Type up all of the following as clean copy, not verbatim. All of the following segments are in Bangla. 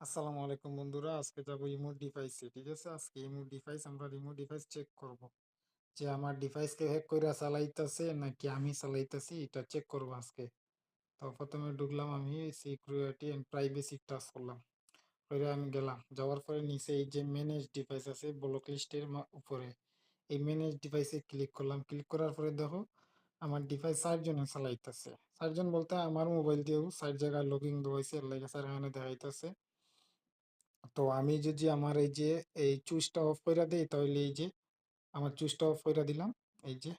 আসসালামু আলাইকুম বন্ধুরা, আজকে যাবো রিমোট ডিভাইসে। ঠিক আছে, আজকে আমরা রিমোট ডিভাইস চেক করব যে আমার ডিভাইসকে হ্যাক করে চালাইতেছে নাকি আমি চালাইতেছি, এটা চেক করব আজকে। তো প্রথমে ঢুকলাম, আমি সিকিউরিটি এন্ড প্রাইভেসি টাচ করলাম, করে আমি গেলাম। যাওয়ার পরে নিচে এই যে ম্যানেজ ডিভাইস আছে ব্লক লিস্টের উপরে, এই ম্যানেজ ডিভাইসে ক্লিক করলাম। ক্লিক করার পরে দেখো আমার ডিভাইস 4 জনে চালাইতেছে। 4 জন বলতে আমার মোবাইল দিয়েও 4 জায়গায় লগিং দেওয়াইছে, এর লাগে স্যার এখানে দেখাইতেছে। তো আমি যদি আমার এই যে এই চুজটা অফ করে দেই, তাহলে এই যে আমার চুজটা অফ করে দিলাম। এই যে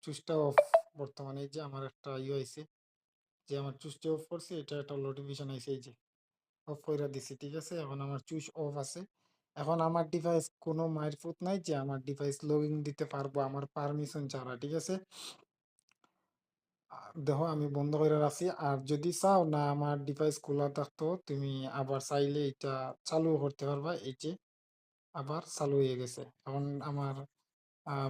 চুজটা অফ, বর্তমানে এই যে আমার একটা আইছে যে আমার চুজটা অফ করছে, এটা একটা নোটিফিকেশন আইছে, এই যে অফ করে দিছি। ঠিক আছে, এখন আমার চুজ অফ আছে। এখন আমার ডিভাইস কোনো মায়ের ফুট নাই যে আমার ডিভাইস লগইন দিতে পারবো আমার পারমিশন ছাড়া। ঠিক আছে, দেখো আমি বন্ধ করে রাখছি। আর যদি চাও না আমার ডিভাইস খোলা থাকতো, তুমি আবার চাইলে এটা চালু করতে পারবা। এই যে আবার চালু হয়ে গেছে। এখন আমার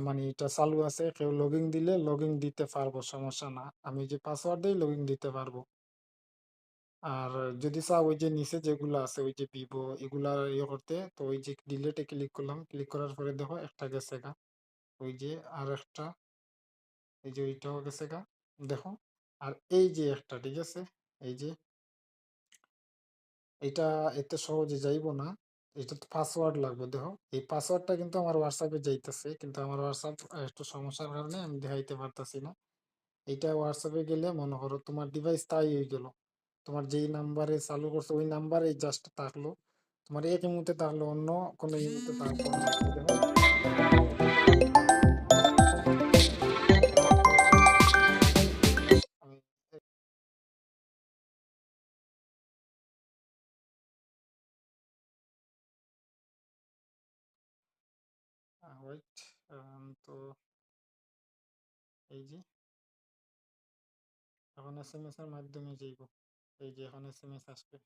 মানে এটা চালু আছে, কেউ লগইন দিলে লগইন দিতে পারবো, সমস্যা না। আমি যে পাসওয়ার্ড দিই লগইন দিতে পারবো। আর যদি চাও ওই যে নিচে যেগুলো আছে ওই যে ভিভো এগুলা ইয়ে করতে, তো ওই যে ডিলেটে ক্লিক করলাম। ক্লিক করার পরে দেখো একটা গেছে গা, ওই যে আর একটা, এই যে ওইটাও গেছে গা, দেখো। আর এই যে একটা, ঠিক আছে, এই যে এটা এত সহজে যাইবো না, এটা তো পাসওয়ার্ড লাগবে। দেখো এই পাসওয়ার্ডটা কিন্তু আমার হোয়াটসঅ্যাপে যাইতেছে, কিন্তু আমার হোয়াটসঅ্যাপ একটু সমস্যার কারণে আমি দেখাইতে পারতাছি না। এইটা হোয়াটসঅ্যাপে গেলে মনে করো তোমার ডিভাইস তাই হয়ে গেল, তোমার যেই নাম্বারে চালু করছো ওই নাম্বারে জাস্ট থাকলো, তোমার এক মুহূর্তে থাকলো, অন্য কোনো ইমুতে থাকলো না। এই দেখো, আমি ওয়েট, তো এই যে এখন এস এম এস এর মাধ্যমে যাইব। এই যে এখন এস এম এস আসবে।